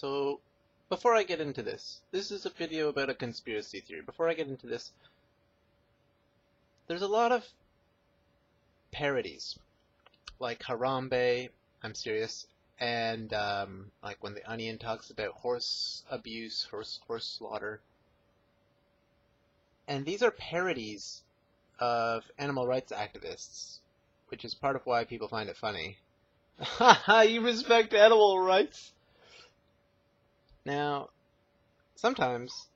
So, before I get into this, this is a video about a conspiracy theory. Before I get into this, there's a lot of parodies, like Harambe, I'm serious, and like when The Onion talks about horse abuse, horse slaughter. And these are parodies of animal rights activists, which is part of why people find it funny. Haha, you respect animal rights? Now, sometimes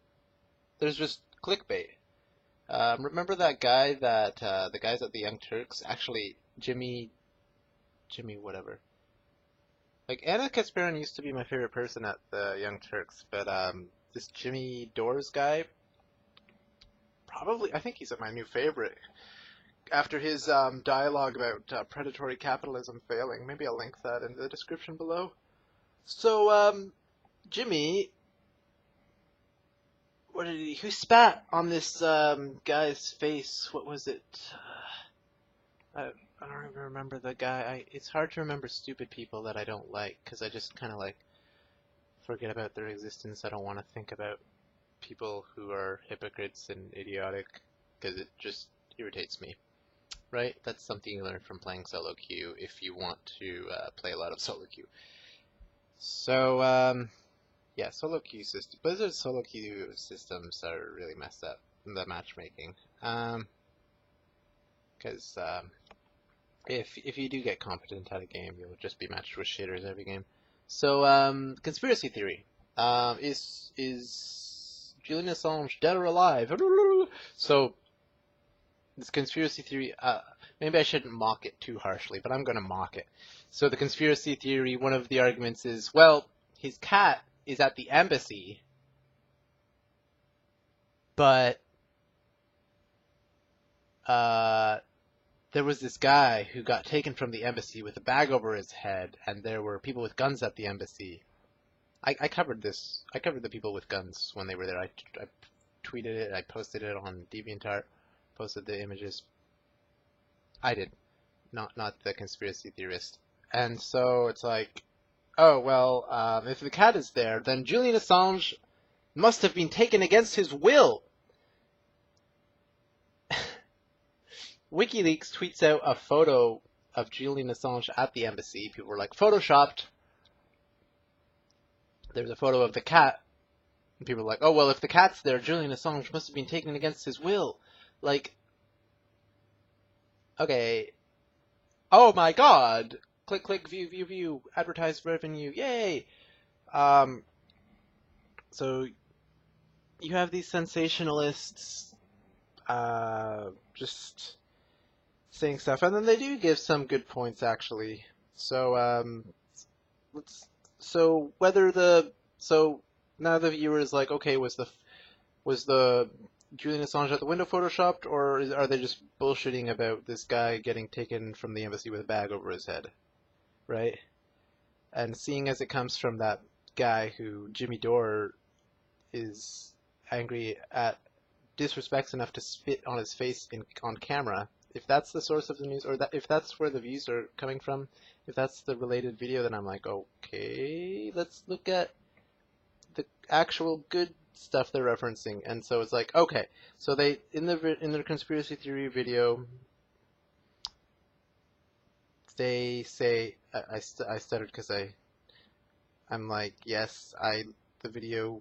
there's just clickbait. Remember that guy that the guys at the Young Turks, actually Jimmy whatever. Like Anna Kasparin used to be my favorite person at the Young Turks, but this Jimmy Dores guy, probably I think he's my new favorite. After his dialogue about predatory capitalism failing, maybe I'll link that in the description below. So Jimmy, who spat on this guy's face? What was it? I don't even remember the guy. It's hard to remember stupid people that I don't like, because I just kind of like forget about their existence. I don't want to think about people who are hypocrites and idiotic, because it just irritates me. Right? That's something you learn from playing solo queue if you want to play a lot of solo queue. So, yeah, solo queue system. Blizzard's solo queue systems are really messed up. The matchmaking, because if you do get competent at a game, you'll just be matched with shitters every game. So, conspiracy theory. Is Julian Assange dead or alive? So, this conspiracy theory, maybe I shouldn't mock it too harshly, but I'm going to mock it. So the conspiracy theory, one of the arguments is, well, his cat is at the embassy, but there was this guy who got taken from the embassy with a bag over his head, and there were people with guns at the embassy. I covered this. I covered the people with guns when they were there. I tweeted it. I posted it on DeviantArt. Posted the images. I did, not the conspiracy theorist. And so it's like, oh well, if the cat is there, then Julian Assange must have been taken against his will. WikiLeaks tweets out a photo of Julian Assange at the embassy. People were like, photoshopped. There's a photo of the cat. And people were like, oh well, if the cat's there, Julian Assange must have been taken against his will. Like, okay. Oh my god! Click, view, advertised revenue, yay! So, you have these sensationalists, just saying stuff, and then they do give some good points, actually. So, now the viewer is like, okay, was the Julian Assange at the window photoshopped, or are they just bullshitting about this guy getting taken from the embassy with a bag over his head, right? And seeing as it comes from that guy who Jimmy Dore is angry at, disrespects enough to spit on his face on camera, if that's the source of the news, or if that's where the views are coming from, if that's the related video, then I'm like, okay, let's look at the actual good stuff they're referencing. And so it's like, okay, so they in their conspiracy theory video, they say, I stuttered because I'm like, yes, the video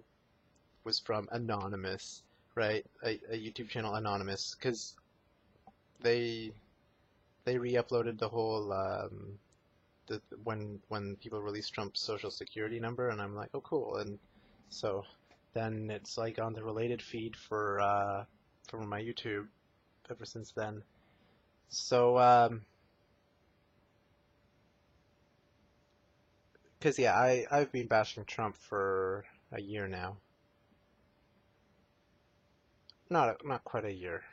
was from Anonymous, right? A YouTube channel, Anonymous, because they re-uploaded the whole when people released Trump's social security number, and I'm like, oh cool. And so then it's like on the related feed for my YouTube ever since then. So because yeah, I've been bashing Trump for a year now. Not quite a year.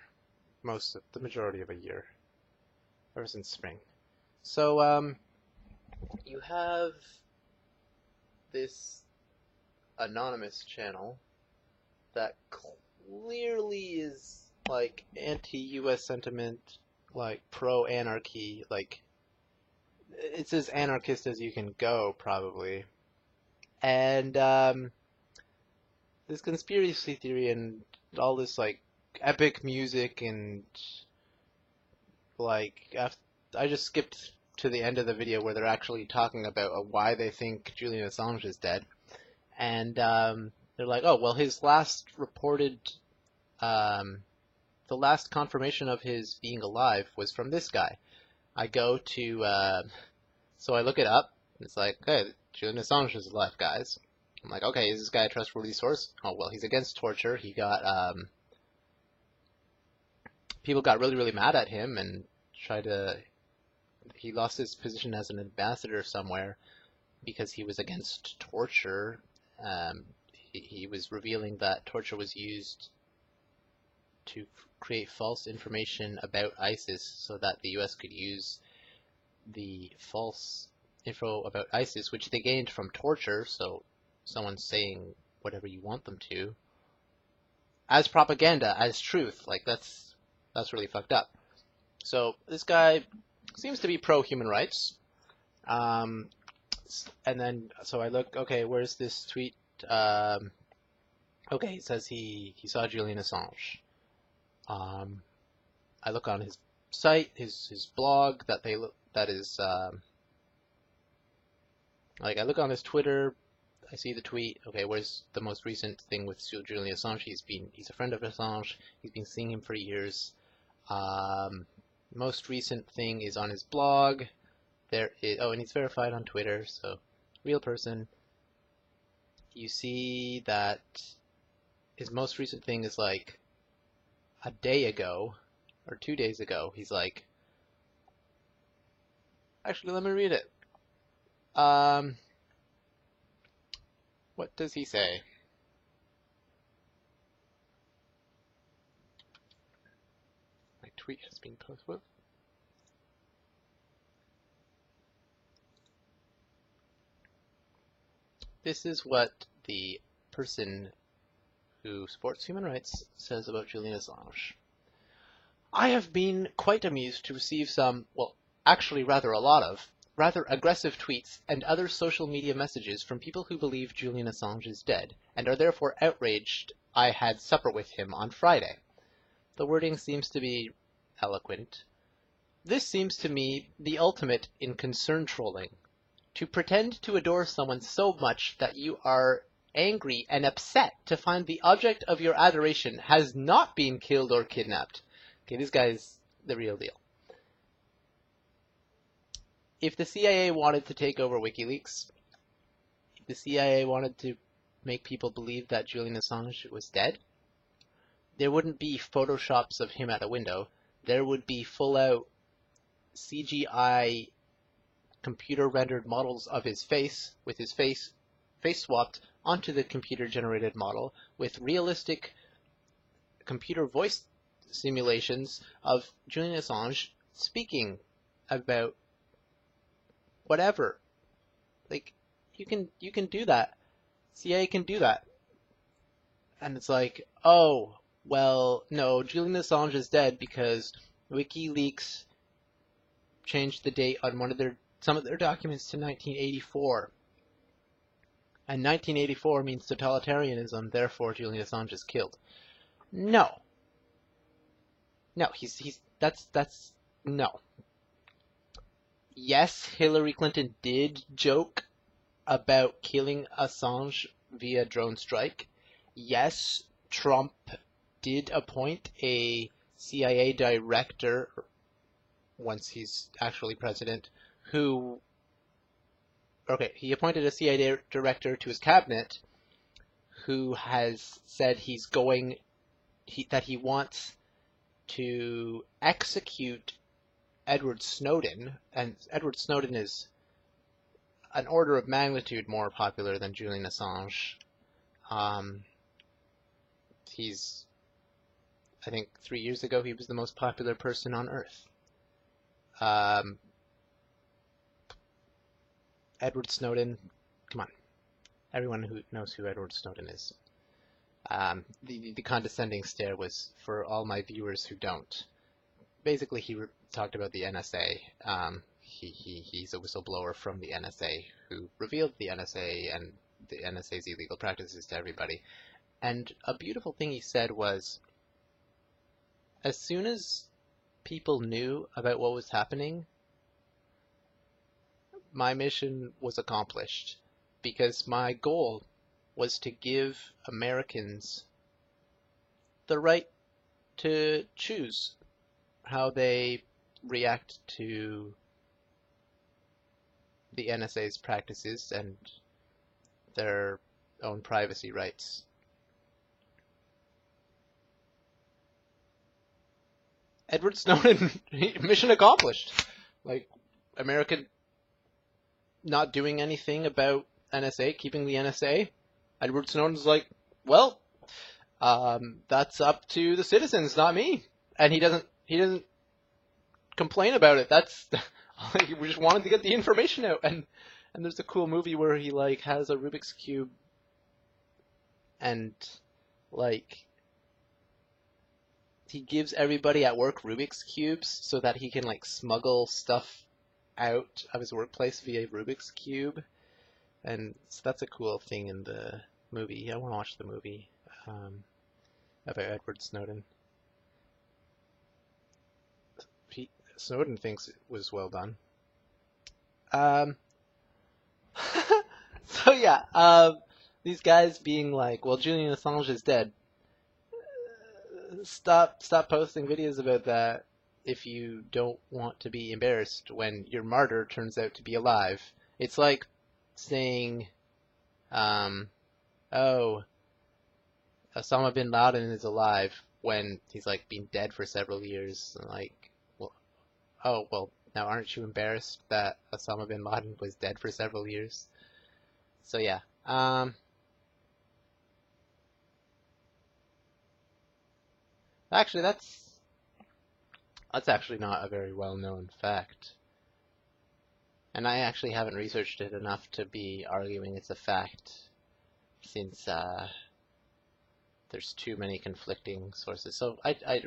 The majority of a year. Ever since spring. So you have this Anonymous channel that clearly is like anti-US sentiment, like pro-anarchy, like it's as anarchist as you can go, probably. And this conspiracy theory and all this like epic music and like I just skipped to the end of the video where they're actually talking about why they think Julian Assange is dead, and they're like, oh well, his last reported, the last confirmation of his being alive was from this guy. I go to, so I look it up. It's like, hey, Julian Assange is alive, guys. I'm like, okay, is this guy a trustworthy source? Oh well, he's against torture. He got people got really, really mad at him and tried to. He lost his position as an ambassador somewhere because he was against torture. He was revealing that torture was used to create false information about ISIS so that the US could use the false info about ISIS, which they gained from torture, so someone's saying whatever you want them to, as propaganda, as truth. Like, that's really fucked up. So this guy seems to be pro-human rights. And then, so I look, okay, where's this tweet? Okay, it says he saw Julian Assange. I look on his site, his blog, that is, like, I look on his Twitter, I see the tweet, okay, where's the most recent thing with Julian Assange? He's a friend of Assange, he's been seeing him for years. Most recent thing is on his blog. There is, oh, and he's verified on Twitter, so real person. You see that his most recent thing is like a day ago or 2 days ago. He's like, actually, let me read it. What does he say? My tweet has been posted. This is what the person who supports human rights says about Julian Assange. I have been quite amused to receive some, well, actually rather a lot of, rather aggressive tweets and other social media messages from people who believe Julian Assange is dead, and are therefore outraged I had supper with him on Friday. The wording seems to be eloquent. This seems to me the ultimate in concern trolling. To pretend to adore someone so much that you are angry and upset to find the object of your adoration has not been killed or kidnapped. Okay, this guy's the real deal. If the CIA wanted to take over WikiLeaks, if the CIA wanted to make people believe that Julian Assange was dead, there wouldn't be photoshops of him at a window. There would be full-out CGI computer-rendered models of his face, with his face swapped onto the computer-generated model, with realistic computer voice simulations of Julian Assange speaking about whatever. Like, you can do that. CIA can do that. And it's like, oh, well, no, Julian Assange is dead because WikiLeaks changed the date on some of their documents to 1984. And 1984 means totalitarianism, therefore Julian Assange is killed. No. No, that's no. Yes, Hillary Clinton did joke about killing Assange via drone strike. Yes, Trump did appoint a CIA director, once he's actually president, he appointed a CIA director to his cabinet who has said that he wants to execute Edward Snowden, and Edward Snowden is an order of magnitude more popular than Julian Assange. I think 3 years ago, he was the most popular person on Earth. Edward Snowden, come on. Everyone who knows who Edward Snowden is. The condescending stare was for all my viewers who don't. Basically, he talked about the NSA. He's a whistleblower from the NSA who revealed the NSA and the NSA's illegal practices to everybody. And a beautiful thing he said was, as soon as people knew about what was happening, my mission was accomplished, because my goal was to give Americans the right to choose how they react to the NSA's practices and their own privacy rights. Edward Snowden, mission accomplished. Like, America not doing anything about NSA, keeping the NSA. Edward Snowden's like, well, that's up to the citizens, not me. And he doesn't complain about it. That's we just wanted to get the information out. And there's a cool movie where he like has a Rubik's Cube and like he gives everybody at work Rubik's Cubes so that he can like smuggle stuff out of his workplace via Rubik's Cube. And so that's a cool thing in the movie. I want to watch the movie about Edward Snowden. Snowden thinks it was well done. So yeah, these guys being like, well, Julian Assange is dead. Stop posting videos about that if you don't want to be embarrassed when your martyr turns out to be alive. It's like saying, oh, Osama bin Laden is alive when he's like been dead for several years. And like, well, oh, well, now aren't you embarrassed that Osama bin Laden was dead for several years? So yeah, actually that's actually not a very well-known fact. And I actually haven't researched it enough to be arguing it's a fact, since there's too many conflicting sources. So I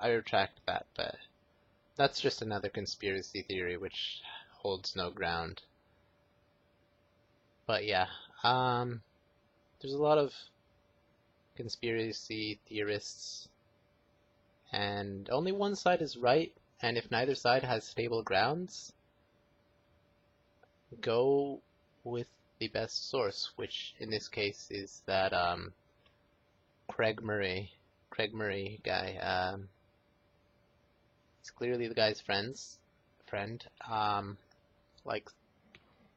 retract that, but that's just another conspiracy theory which holds no ground. But yeah, there's a lot of conspiracy theorists, and only one side is right, and if neither side has stable grounds, go with the best source, which in this case is that Craig Murray guy. He's clearly the guy's friend. Like,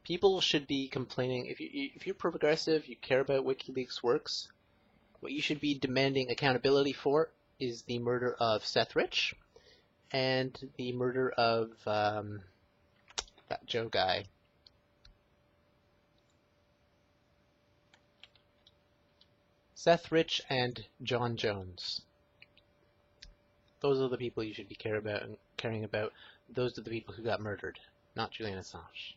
people should be complaining if you're progressive, you care about WikiLeaks works. What you should be demanding accountability for is the murder of Seth Rich and the murder of that Joe guy. Seth Rich and John Jones. Those are the people you should be caring about. Those are the people who got murdered, not Julian Assange.